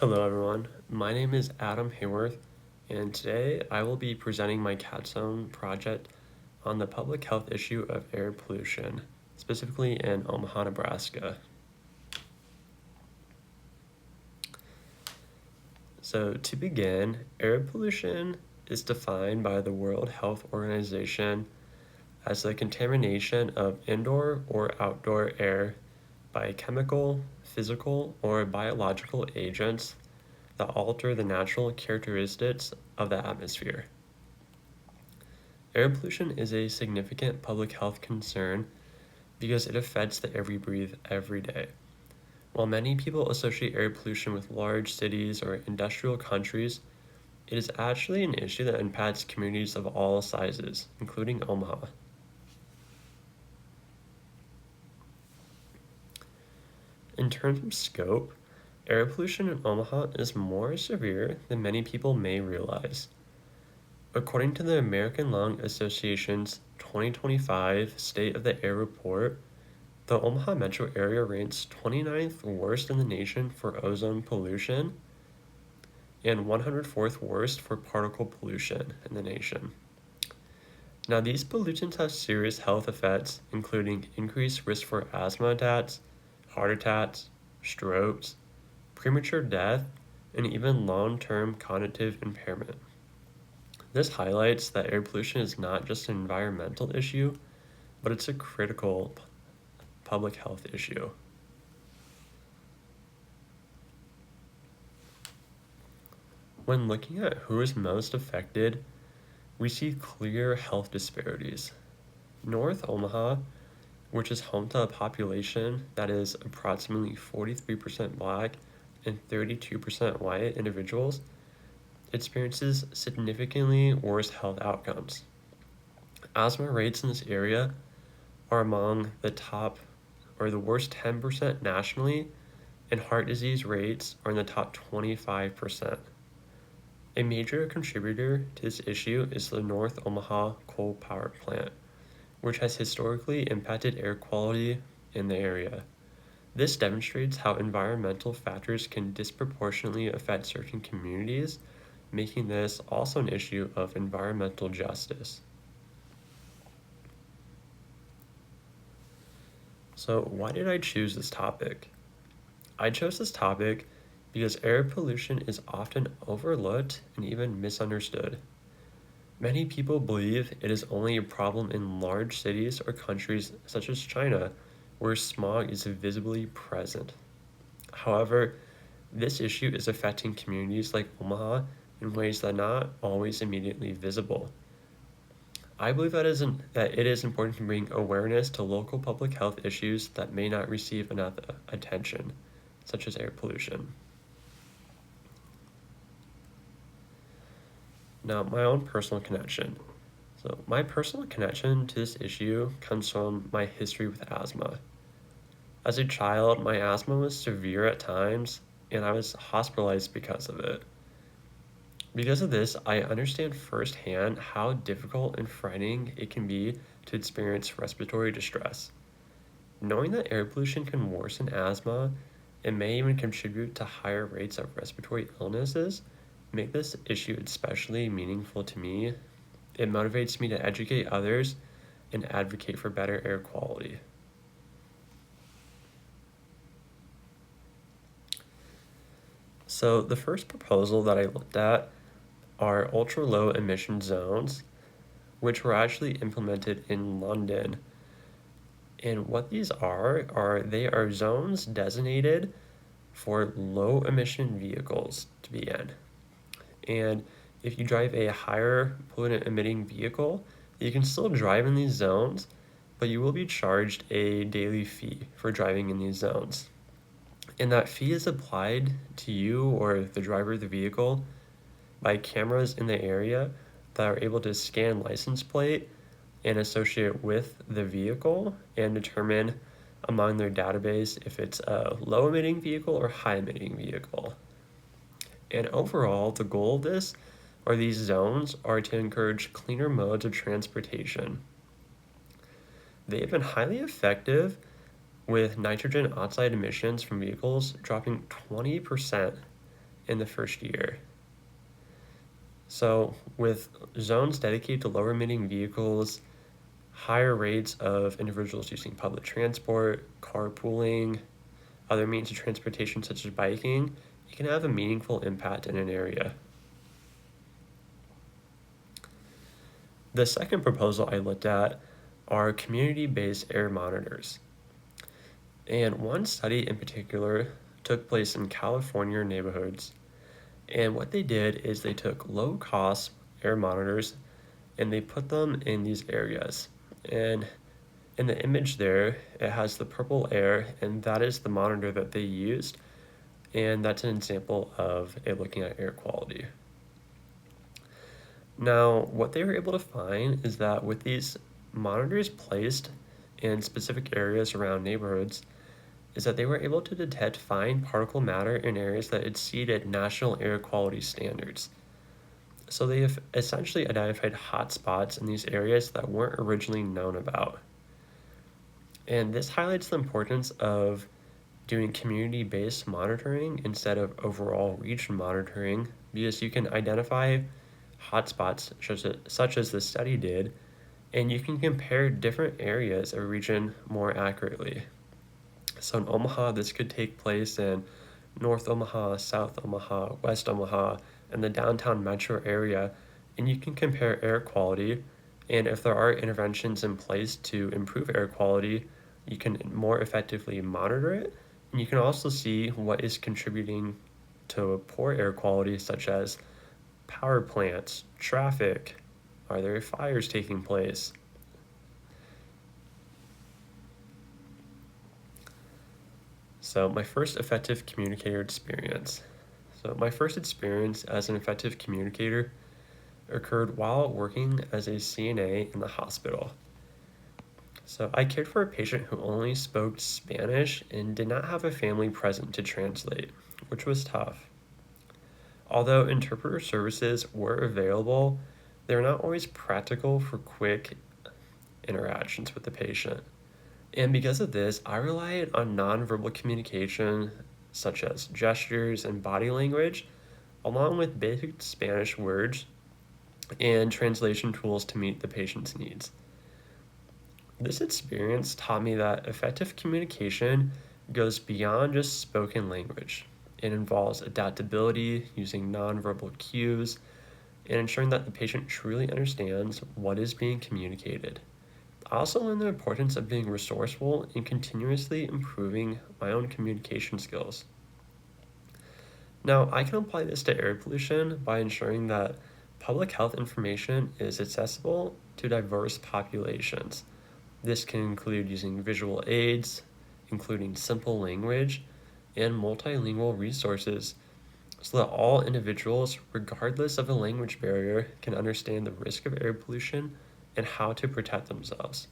Hello everyone, my name is Adam Hayworth, and today I will be presenting my capstone project on the public health issue of air pollution, specifically in Omaha, Nebraska. So to begin, air pollution is defined by the World Health Organization as the contamination of indoor or outdoor air by chemical, physical, or biological agents that alter the natural characteristics of the atmosphere. Air pollution is a significant public health concern because it affects the air we breathe every day. While many people associate air pollution with large cities or industrial countries, it is actually an issue that impacts communities of all sizes, including Omaha. In terms of scope, air pollution in Omaha is more severe than many people may realize. According to the American Lung Association's 2025 State of the Air Report, the Omaha metro area ranks 29th worst in the nation for ozone pollution and 104th worst for particle pollution in the nation. Now, these pollutants have serious health effects, including increased risk for asthma attacks, heart attacks, strokes, premature death, and even long-term cognitive impairment. This highlights that air pollution is not just an environmental issue, but it's a critical public health issue. When looking at who is most affected, we see clear health disparities. North Omaha, which is home to a population that is approximately 43% Black and 32% white individuals, experiences significantly worse health outcomes. Asthma rates in this area are among the top or the worst 10% nationally, and heart disease rates are in the top 25%. A major contributor to this issue is the North Omaha coal power plant, which has historically impacted air quality in the area. This demonstrates how environmental factors can disproportionately affect certain communities, making this also an issue of environmental justice. So, why did I choose this topic? I chose this topic because air pollution is often overlooked and even misunderstood. Many people believe it is only a problem in large cities or countries such as China, where smog is visibly present. However, this issue is affecting communities like Omaha in ways that are not always immediately visible. I believe that it is important to bring awareness to local public health issues that may not receive enough attention, such as air pollution. Now, my own personal connection. So, my personal connection to this issue comes from my history with asthma. As a child, my asthma was severe at times, and I was hospitalized because of it. Because of this, I understand firsthand how difficult and frightening it can be to experience respiratory distress. Knowing that air pollution can worsen asthma and may even contribute to higher rates of respiratory illnesses make this issue especially meaningful to me. It motivates me to educate others and advocate for better air quality. So the first proposal that I looked at are ultra-low emission zones, which were actually implemented in London. And what these are they are zones designated for low emission vehicles to be in. And if you drive a higher pollutant emitting vehicle, you can still drive in these zones, but you will be charged a daily fee for driving in these zones. And that fee is applied to you or the driver of the vehicle by cameras in the area that are able to scan license plate and associate with the vehicle and determine among their database if it's a low emitting vehicle or high emitting vehicle. And overall, the goal of this or these zones are to encourage cleaner modes of transportation. They have been highly effective with nitrogen oxide emissions from vehicles dropping 20% in the first year. So with zones dedicated to lower emitting vehicles, higher rates of individuals using public transport, carpooling, other means of transportation such as biking, it can have a meaningful impact in an area. The second proposal I looked at are community-based air monitors. And one study in particular took place in California neighborhoods. And what they did is they took low-cost air monitors and they put them in these areas. And in the image there, it has the purple air, and that is the monitor that they used. And that's an example of it looking at air quality. Now, what they were able to find is that with these monitors placed in specific areas around neighborhoods, is that they were able to detect fine particle matter in areas that exceeded national air quality standards. So they have essentially identified hotspots in these areas that weren't originally known about. And this highlights the importance of doing community-based monitoring instead of overall region monitoring, because you can identify hotspots such as the study did, and you can compare different areas of a region more accurately. So in Omaha, this could take place in North Omaha, South Omaha, West Omaha, and the downtown metro area, and you can compare air quality, and if there are interventions in place to improve air quality, you can more effectively monitor it, and you can also see what is contributing to poor air quality, such as power plants, traffic, are there fires taking place? So my first effective communicator experience. So my first experience as an effective communicator occurred while working as a CNA in the hospital. So I cared for a patient who only spoke Spanish and did not have a family present to translate, which was tough. Although interpreter services were available, they were not always practical for quick interactions with the patient. And because of this, I relied on nonverbal communication, such as gestures and body language, along with basic Spanish words and translation tools to meet the patient's needs. This experience taught me that effective communication goes beyond just spoken language. It involves adaptability, using nonverbal cues, and ensuring that the patient truly understands what is being communicated. I also learned the importance of being resourceful and continuously improving my own communication skills. Now, I can apply this to air pollution by ensuring that public health information is accessible to diverse populations. This can include using visual aids, including simple language, and multilingual resources so that all individuals, regardless of a language barrier, can understand the risk of air pollution and how to protect themselves.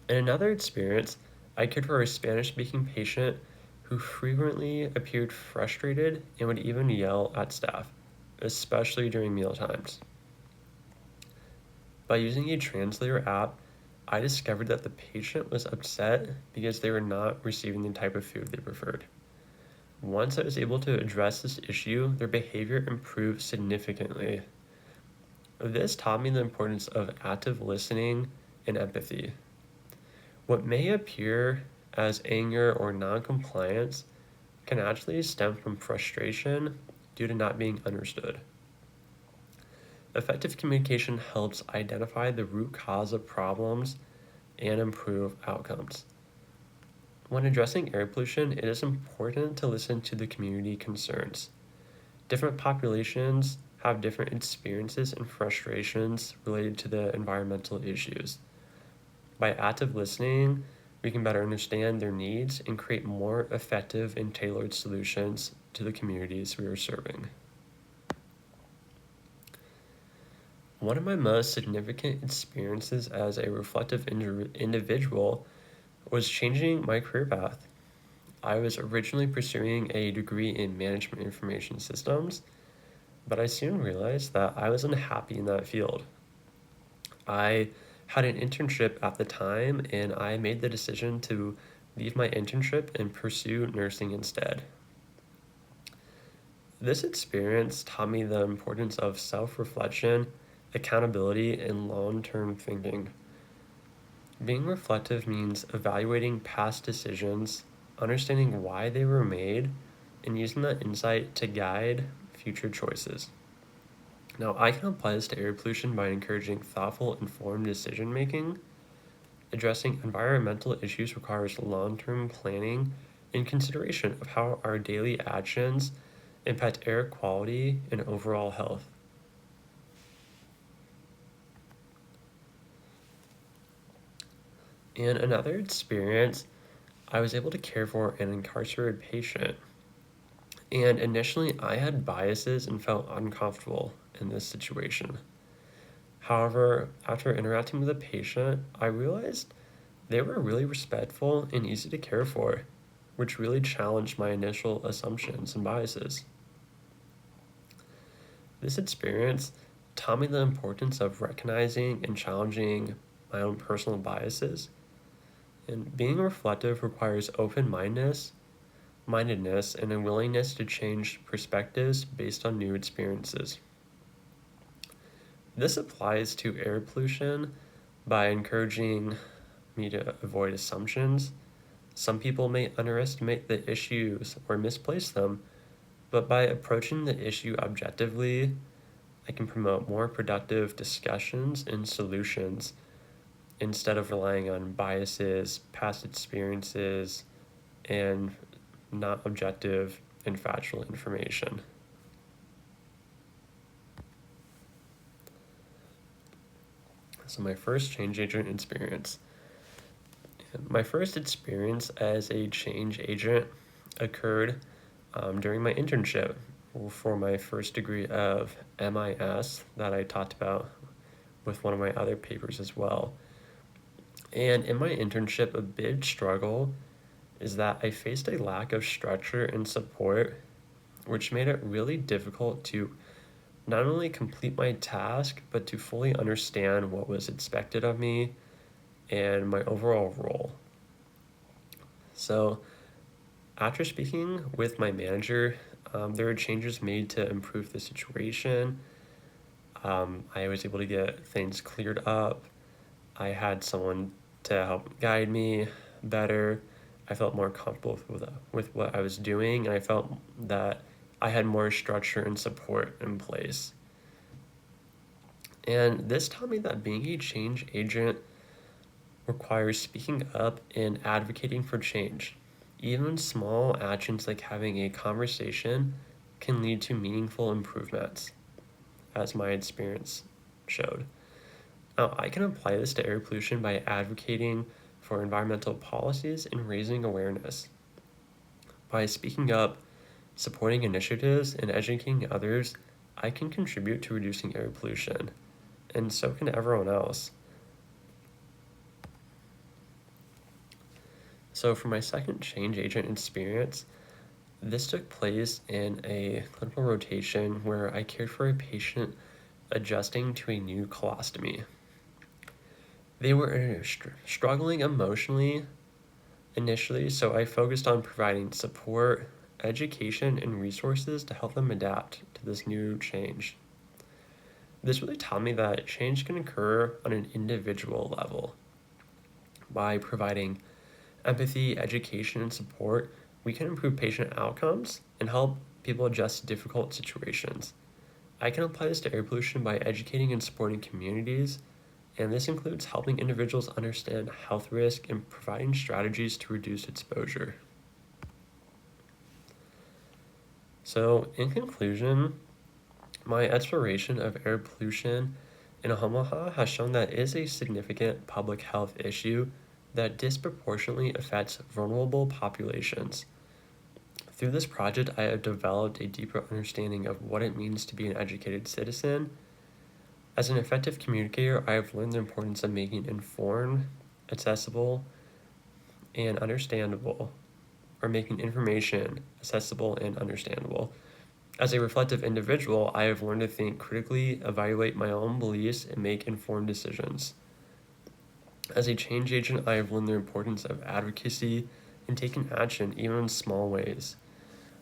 In another experience, I cared for a Spanish-speaking patient who frequently appeared frustrated and would even yell at staff, especially during meal times. By using a translator app, I discovered that the patient was upset because they were not receiving the type of food they preferred. Once I was able to address this issue, their behavior improved significantly. This taught me the importance of active listening and empathy. What may appear as anger or non-compliance can actually stem from frustration due to not being understood. Effective communication helps identify the root cause of problems and improve outcomes. When addressing air pollution, it is important to listen to the community concerns. Different populations have different experiences and frustrations related to the environmental issues. By active listening, we can better understand their needs and create more effective and tailored solutions to the communities we are serving. One of my most significant experiences as a reflective individual was changing my career path. I was originally pursuing a degree in management information systems, but I soon realized that I was unhappy in that field. I had an internship at the time, and I made the decision to leave my internship and pursue nursing instead. This experience taught me the importance of self-reflection, accountability, and long-term thinking. Being reflective means evaluating past decisions, understanding why they were made, and using that insight to guide future choices. Now, I can apply this to air pollution by encouraging thoughtful, informed decision making. Addressing environmental issues requires long term planning and consideration of how our daily actions impact air quality and overall health. In another experience, I was able to care for an incarcerated patient. And initially, I had biases and felt uncomfortable in this situation. However, after interacting with the patient, I realized they were really respectful and easy to care for, which really challenged my initial assumptions and biases. This experience taught me the importance of recognizing and challenging my own personal biases. And being reflective requires mindedness, and a willingness to change perspectives based on new experiences. This applies to air pollution by encouraging me to avoid assumptions. Some people may underestimate the issues or misplace them, but by approaching the issue objectively, I can promote more productive discussions and solutions instead of relying on biases, past experiences, and not objective and factual information. So my first change agent experience. My first experience as a change agent occurred during my internship for my first degree of MIS that I talked about with one of my other papers as well. And in my internship, a big struggle is that I faced a lack of structure and support, which made it really difficult to not only complete my task, but to fully understand what was expected of me and my overall role. So, after speaking with my manager, there were changes made to improve the situation. I was able to get things cleared up. I had someone to help guide me better. I felt more comfortable with what I was doing, and I felt that I had more structure and support in place. And this taught me that being a change agent requires speaking up and advocating for change. Even small actions like having a conversation can lead to meaningful improvements, as my experience showed. Now, I can apply this to air pollution by advocating for environmental policies and raising awareness. By speaking up, supporting initiatives, and educating others, I can contribute to reducing air pollution, and so can everyone else. So for my second change agent experience, this took place in a clinical rotation where I cared for a patient adjusting to a new colostomy. They were struggling emotionally initially, so I focused on providing support, education, and resources to help them adapt to this new change. This really taught me that change can occur on an individual level. By providing empathy, education, and support, we can improve patient outcomes and help people adjust to difficult situations. I can apply this to air pollution by educating and supporting communities, and this includes helping individuals understand health risk and providing strategies to reduce exposure. So, in conclusion, my exploration of air pollution in Omaha has shown that it is a significant public health issue that disproportionately affects vulnerable populations. Through this project, I have developed a deeper understanding of what it means to be an educated citizen. As an effective communicator, I have learned the importance of making informed, accessible, and understandable, or making information accessible and understandable. As a reflective individual, I have learned to think critically, evaluate my own beliefs, and make informed decisions. As a change agent, I have learned the importance of advocacy and taking action, even in small ways.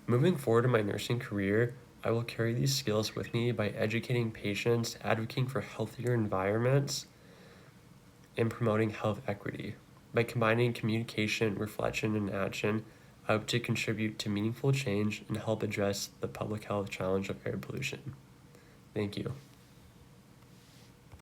Moving forward in my nursing career, I will carry these skills with me by educating patients, advocating for healthier environments, and promoting health equity. By combining communication, reflection, and action, I hope to contribute to meaningful change and help address the public health challenge of air pollution. Thank you.